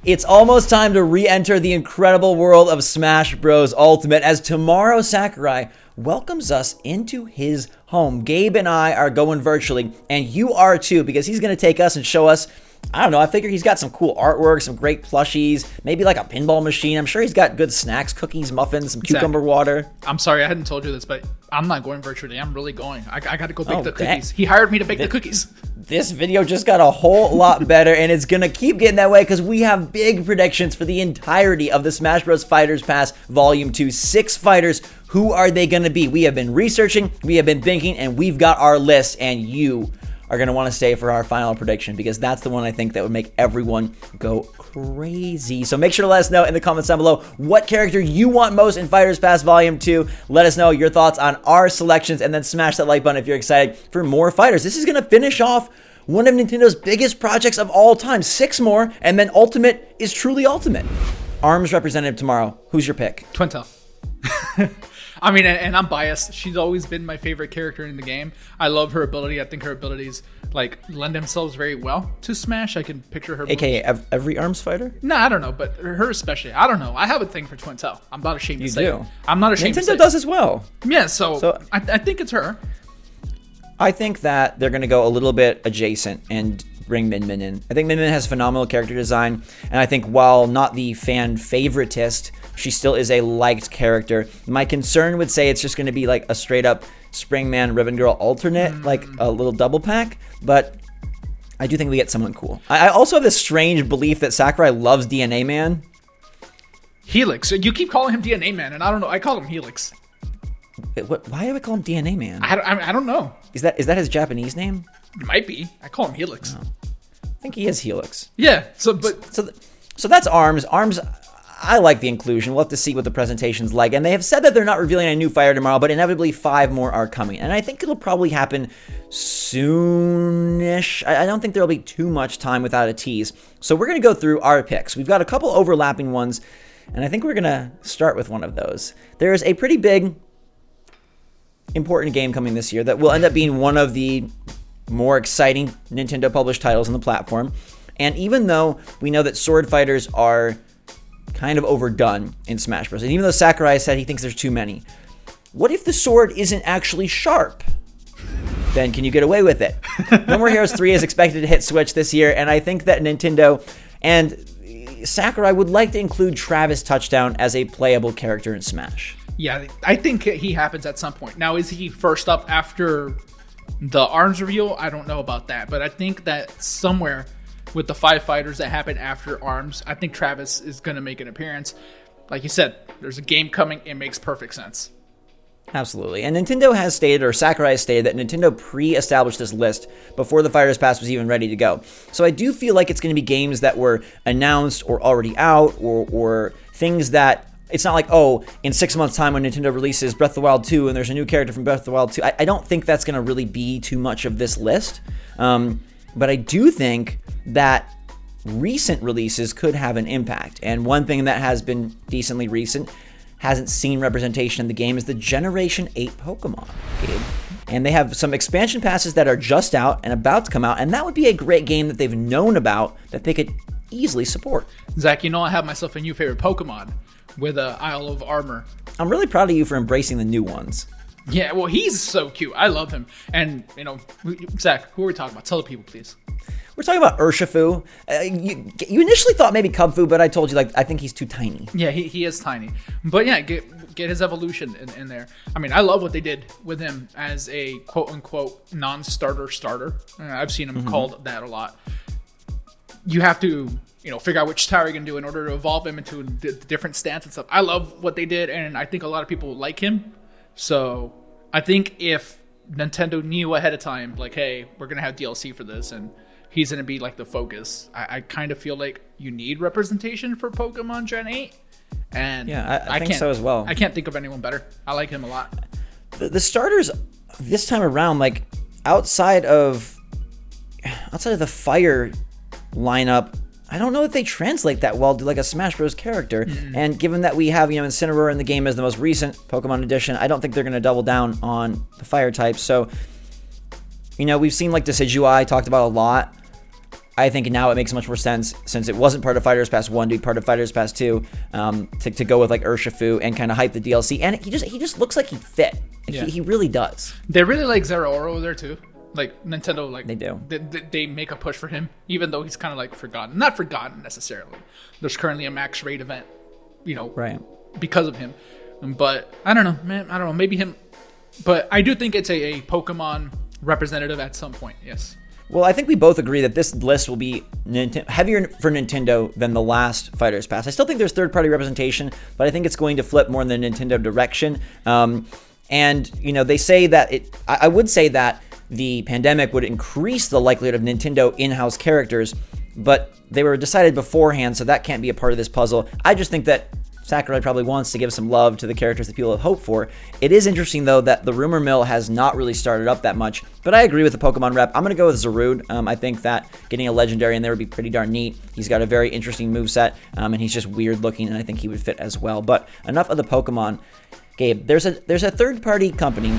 It's almost time to re-enter the incredible world of Smash Bros. Ultimate as tomorrow Sakurai welcomes us into his home. Gabe and I are going virtually, and you are too, because he's going to take us and show us, I don't know, I figure he's got some cool artwork, some great plushies, maybe like a pinball machine. I'm sure he's got good snacks, cookies, muffins, some cucumber water. I'm sorry I hadn't told you this, but I'm not going virtually. I'm really going. I got to go bake the cookies. Dang. He hired me to bake the cookies. This video just got a whole lot better, and it's going to keep getting that way because we have big predictions for the entirety of the Smash Bros. Fighters Pass Volume 2. 6 fighters. Who are they going to be? We have been researching, we have been thinking, and we've got our list, and you are going to want to stay for our final prediction because that's the one I think that would make everyone go crazy. So make sure to let us know in the comments down below what character you want most in Fighters Pass Volume 2. Let us know your thoughts on our selections and then smash that like button if you're excited for more fighters. This is going to finish off one of Nintendo's biggest projects of all time. 6 more, and then Ultimate is truly Ultimate. ARMS representative tomorrow. Who's your pick? Twintel. I mean, and I'm biased. She's always been my favorite character in the game. I love her ability. I think her abilities like lend themselves very well to Smash. I can picture her. AKA every ARMS fighter? No, I don't know, but her especially. I don't know. I have a thing for Twintel. I'm not ashamed to say it. I'm not ashamed to say it. Nintendo does as well. Yeah, so I think it's her. I think that they're going to go a little bit adjacent and bring Min Min in. I think Min Min has phenomenal character design, and I think while not the fan favoritist, she still is a liked character. My concern would say it's just going to be like a straight up Springman Ribbon Girl alternate, like a little double pack, but I do think we get someone cool. I also have this strange belief that Sakurai loves DNA Man. Helix. You keep calling him DNA Man, and I don't know. I call him Helix. Why do I call him DNA Man? I don't know. Is that his Japanese name? It might be. I call him Helix. Oh. I think he is Helix. Yeah. So that's ARMS. ARMS, I like the inclusion. We'll have to see what the presentation's like. And they have said that they're not revealing a new fighter tomorrow, but inevitably 5 more are coming. And I think it'll probably happen soonish. I don't think there'll be too much time without a tease. So we're going to go through our picks. We've got a couple overlapping ones, and I think we're going to start with one of those. There is a pretty big, important game coming this year that will end up being one of the more exciting Nintendo published titles on the platform. And even though we know that sword fighters are kind of overdone in Smash Bros. And even though Sakurai said he thinks there's too many, what if the sword isn't actually sharp? Then can you get away with it? No More Heroes 3 is expected to hit Switch this year, and I think that Nintendo and Sakurai would like to include Travis Touchdown as a playable character in Smash. Yeah, I think he happens at some point. Now, is he first up after the ARMS reveal? I don't know about that, but I think that somewhere with the 5 fighters that happen after ARMS, I think Travis is going to make an appearance. Like you said, there's a game coming. It makes perfect sense. Absolutely. And Nintendo has stated, or Sakurai has stated, that Nintendo pre-established this list before the Fighters Pass was even ready to go. So I do feel like it's going to be games that were announced or already out, or things that it's not like, oh, in 6 months' time when Nintendo releases Breath of the Wild 2 and there's a new character from Breath of the Wild 2. I don't think that's going to really be too much of this list. But I do think that recent releases could have an impact. And one thing that has been decently recent, hasn't seen representation in the game, is the Generation 8 Pokemon, Gabe. And they have some expansion passes that are just out and about to come out, and that would be a great game that they've known about that they could easily support. Zach, you know I have myself a new favorite Pokemon with Isle of Armor. I'm really proud of you for embracing the new ones. Yeah, well, he's so cute. I love him. And, you know, Zach, who are we talking about? Tell the people, please. We're talking about Urshifu. You initially thought maybe Cubfu, but I told you, I think he's too tiny. Yeah, he is tiny. But yeah, get his evolution in there. I mean, I love what they did with him as a quote-unquote non-starter starter. I've seen him called that a lot. You have to, figure out which tower you're going to do in order to evolve him into a different stance and stuff. I love what they did, and I think a lot of people like him. So I think if Nintendo knew ahead of time, like, hey, we're going to have DLC for this, and he's going to be like the focus, I kind of feel like you need representation for Pokemon Gen 8. And yeah, I think so as well. I can't think of anyone better. I like him a lot. The starters this time around, like outside of the fire lineup, I don't know if they translate that well to like a Smash Bros. Character. And given that we have, Incineroar in the game as the most recent Pokemon edition, I don't think they're going to double down on the fire types. So, we've seen like Decidueye talked about a lot. I think now it makes much more sense, since it wasn't part of Fighters Pass 1 to be part of Fighters Pass 2, to go with like Urshifu and kind of hype the DLC. And he just looks like he'd fit. He really does. They really like Zeraora over there too. Like Nintendo, like they do. They make a push for him, even though he's kind of like forgotten. Not forgotten necessarily. There's currently a max raid event, right, because of him. But I don't know, man. I don't know. Maybe him. But I do think it's a Pokemon representative at some point. Yes. Well, I think we both agree that this list will be heavier for Nintendo than the last Fighters Pass. I still think there's third-party representation, but I think it's going to flip more in the Nintendo direction. And they say that I would say that the pandemic would increase the likelihood of Nintendo in-house characters, but they were decided beforehand, so that can't be a part of this puzzle. I just think that Sakurai probably wants to give some love to the characters that people have hoped for. It is interesting, though, that the rumor mill has not really started up that much, but I agree with the Pokemon rep. I'm going to go with Zarude. I think that getting a legendary in there would be pretty darn neat. He's got a very interesting moveset, and he's just weird looking, and I think he would fit as well. But enough of the Pokemon. Gabe, there's a third-party company,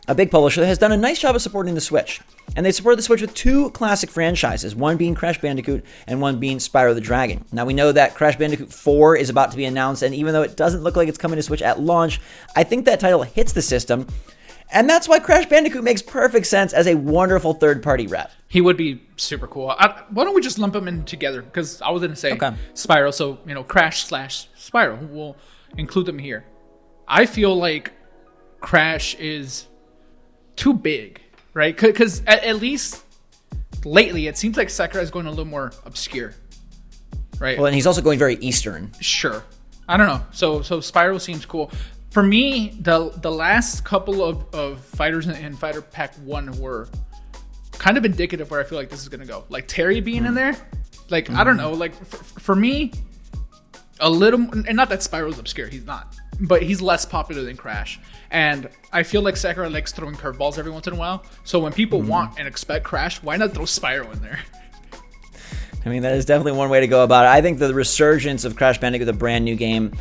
a big publisher, that has done a nice job of supporting the Switch. And they support the Switch with two classic franchises, one being Crash Bandicoot and one being Spyro the Dragon. Now, we know that Crash Bandicoot 4 is about to be announced, and even though it doesn't look like it's coming to Switch at launch, I think that title hits the system. And that's why Crash Bandicoot makes perfect sense as a wonderful third-party rep. He would be super cool. Why don't we just lump them in together? Because I was going to say Spyro, so, Crash/Spyro. We'll include them here. I feel like Crash is too big, right? Because at least lately, it seems like Sakurai is going a little more obscure, right? Well, and he's also going very Eastern. Sure. I don't know. So Spyro seems cool. For me, the last couple of fighters in Fighter Pack 1 were kind of indicative where I feel like this is going to go. Like Terry being in there. Like, I don't know. Like, for me, a little... And not that Spyro's obscure. He's not. But he's less popular than Crash. And I feel like Sakurai likes throwing curveballs every once in a while. So when people want and expect Crash, why not throw Spyro in there? I mean, that is definitely one way to go about it. I think the resurgence of Crash Bandicoot, a brand new game,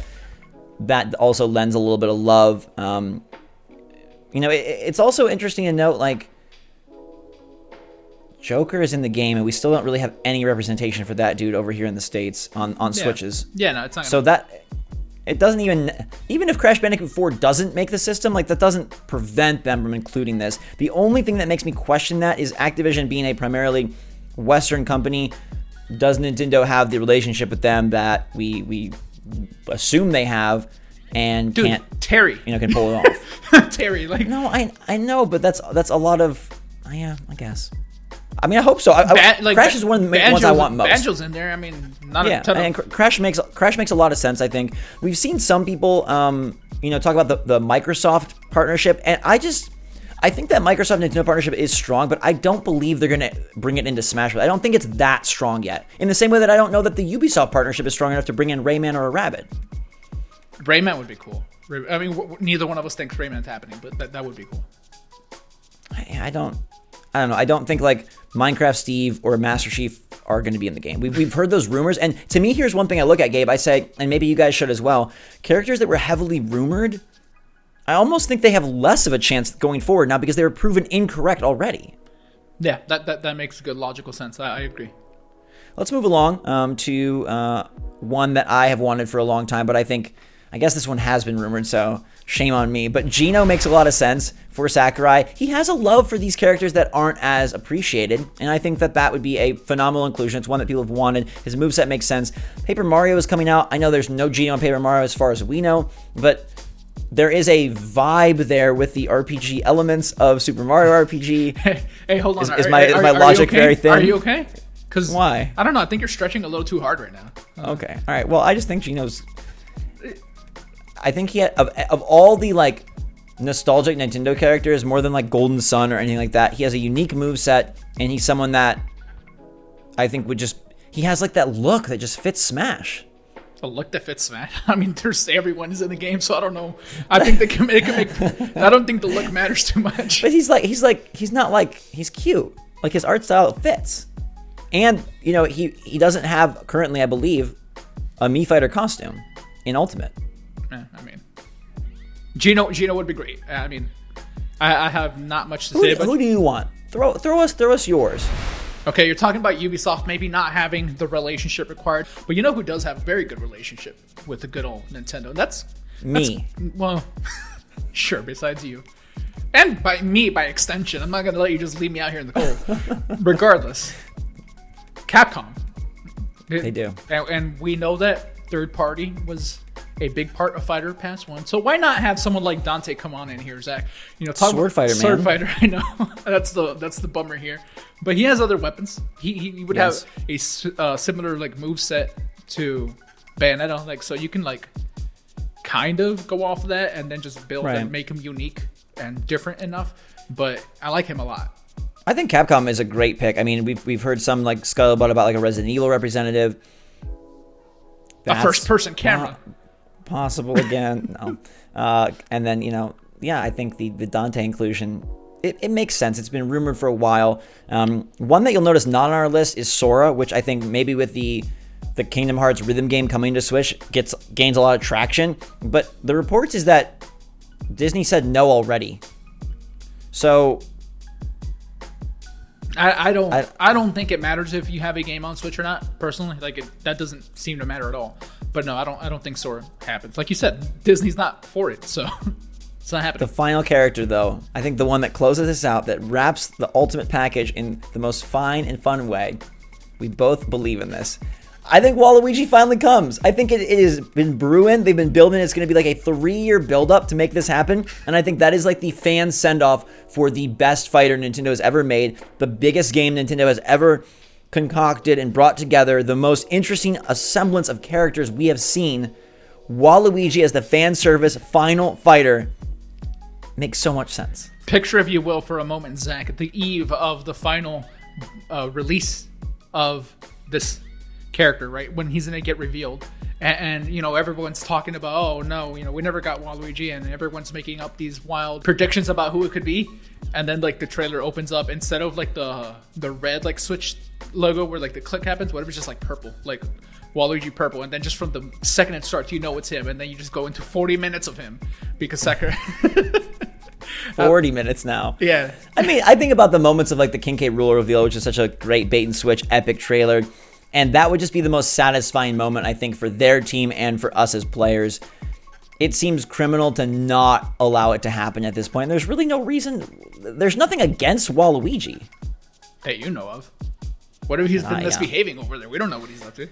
that also lends a little bit of love. It's also interesting to note, like, Joker is in the game, and we still don't really have any representation for that dude over here in the States on Switches. Yeah, no, it's not. So that... It doesn't even if Crash Bandicoot 4 doesn't make the system, like, that doesn't prevent them from including this. The only thing that makes me question that is Activision being a primarily Western company. Does Nintendo have the relationship with them that we assume they have and Terry, can pull it off? Terry, like, no, I know, but that's a lot of, I guess. I mean, I hope so. Crash is one of the ones I want most. Banjo's in there. I mean, not a ton and Crash makes a lot of sense. I think we've seen some people, talk about the Microsoft partnership, and I think that Microsoft Nintendo partnership is strong, but I don't believe they're going to bring it into Smash. I don't think it's that strong yet. In the same way that I don't know that the Ubisoft partnership is strong enough to bring in Rayman or a Rabbit. Rayman would be cool. I mean, neither one of us thinks Rayman's happening, but that would be cool. I don't know. I don't think like Minecraft Steve or Master Chief are going to be in the game. We've heard those rumors, and to me, here's one thing I look at, Gabe. I say, and maybe you guys should as well, characters that were heavily rumored, I almost think they have less of a chance going forward now because they were proven incorrect already. Yeah, that makes good logical sense. I agree. Let's move along to one that I have wanted for a long time, but I guess this one has been rumored, so shame on me. But Geno makes a lot of sense for Sakurai. He has a love for these characters that aren't as appreciated, and I think that would be a phenomenal inclusion. It's one that people have wanted. His moveset makes sense. Paper Mario is coming out. I know there's no Geno in Paper Mario as far as we know, but there is a vibe there with the RPG elements of Super Mario RPG. Hey, hold on. Is my logic okay? very thin? Are you okay? Because why? I don't know. I think you're stretching a little too hard right now. Okay. All right. Well, I just think Geno's... I think he had, of all the like nostalgic Nintendo characters, more than like Golden Sun or anything like that, he has a unique moveset, and he's someone that I think he has like that look that just fits Smash. A look that fits Smash? I mean, everyone is in the game, so I don't know. I think it can make. I don't think the look matters too much. But he's cute. Like his art style fits, and he doesn't have currently, I believe, a Mii Fighter costume in Ultimate. I mean, Geno would be great. I mean, I have not much to say. Who do you want? Throw us yours. Okay, you're talking about Ubisoft maybe not having the relationship required, but you know who does have a very good relationship with the good old Nintendo? That's me. Well, sure, besides you. And by extension. I'm not going to let you just leave me out here in the cold. Regardless, Capcom. They do. And we know that third party was a big part of Fighter Pass 1. So why not have someone like Dante come on in here, Zach? You know, talk Sword Fighter, man. Sword Fighter, I know. That's the bummer here. But he has other weapons. He would have a similar like move set to Bayonetta, like, so you can like kind of go off of that and then just build and make him unique and different enough. But I like him a lot. I think Capcom is a great pick. I mean, we've heard some like scuttlebutt about like a Resident Evil representative. A first-person camera. Possible again. No. And then, you know, yeah, I think the Dante inclusion, it makes sense. It's been rumored for a while. One that you'll notice not on our list is Sora, which I think maybe with the Kingdom Hearts rhythm game coming to Switch gains a lot of traction. But the reports is that Disney said no already. So I don't think it matters if you have a game on Switch or not. Personally, like that doesn't seem to matter at all. But no, I don't think Sora happens. Like you said, Disney's not for it, so it's not happening. The final character, though, I think the one that closes this out, that wraps the ultimate package in the most fine and fun way. We both believe in this. I think Waluigi finally comes. I think it has been brewing. They've been building. It's going to be like a 3-year build-up to make this happen. And I think that is like the fan send-off for the best fighter Nintendo has ever made. The biggest game Nintendo has ever concocted and brought together. The most interesting assemblance of characters we have seen. Waluigi as the fan service final fighter makes so much sense. Picture, if you will, for a moment, Zach, the eve of the final release of this character, right, when he's gonna get revealed, and you know, everyone's talking about, oh no, you know, we never got Waluigi, and everyone's making up these wild predictions about who it could be, and then like the trailer opens up, instead of like the red like Switch logo where like the click happens, whatever, it's just like purple, like Waluigi purple, and then just from the second it starts, you know it's him, and then you just go into 40 minutes of him because Sakurai 40 minutes now. Yeah. I mean, I think about the moments of like the King K. Rool reveal, which is such a great bait and switch epic trailer. And that would just be the most satisfying moment, I think, for their team and for us as players. It seems criminal to not allow it to happen at this point. There's really no reason. There's nothing against Waluigi. Hey, you know of. What if he's been misbehaving over there? We don't know what he's up to.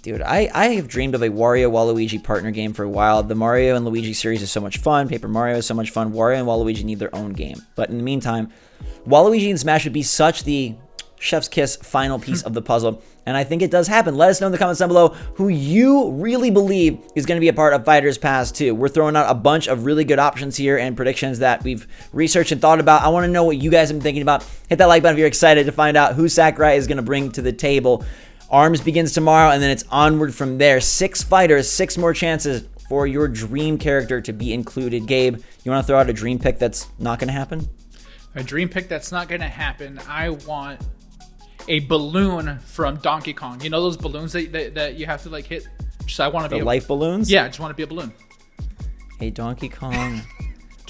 Dude, I have dreamed of a Wario-Waluigi partner game for a while. The Mario and Luigi series is so much fun. Paper Mario is so much fun. Wario and Waluigi need their own game. But in the meantime, Waluigi and Smash would be such the chef's kiss final piece of the puzzle. And I think it does happen. Let us know in the comments down below who you really believe is going to be a part of Fighters Pass 2. We're throwing out a bunch of really good options here and predictions that we've researched and thought about. I want to know what you guys have been thinking about. Hit that like button if you're excited to find out who Sakurai is going to bring to the table. ARMS begins tomorrow, and then it's onward from there. 6 fighters, 6 more chances for your dream character to be included. Gabe, you want to throw out a dream pick that's not going to happen? A dream pick that's not going to happen. I want a balloon from Donkey Kong. You know those balloons that you have to like hit? Just, I want to be the life balloons? Yeah, I just want to be a balloon. A Donkey Kong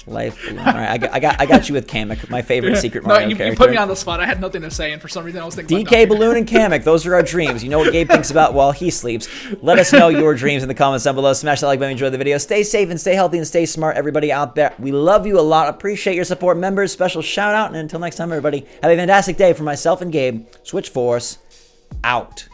life balloon. All right, I got you with Kamek, my favorite Secret Mario character. You put me on the spot. I had nothing to say, and for some reason I was thinking DK Balloon and Kamek, those are our dreams. You know what Gabe thinks about while he sleeps. Let us know your dreams in the comments down below. Smash that like button, enjoy the video. Stay safe and stay healthy and stay smart, everybody out there. We love you a lot. Appreciate your support. Members, special shout out. And until next time, everybody, have a fantastic day. For myself and Gabe, SwitchForce out.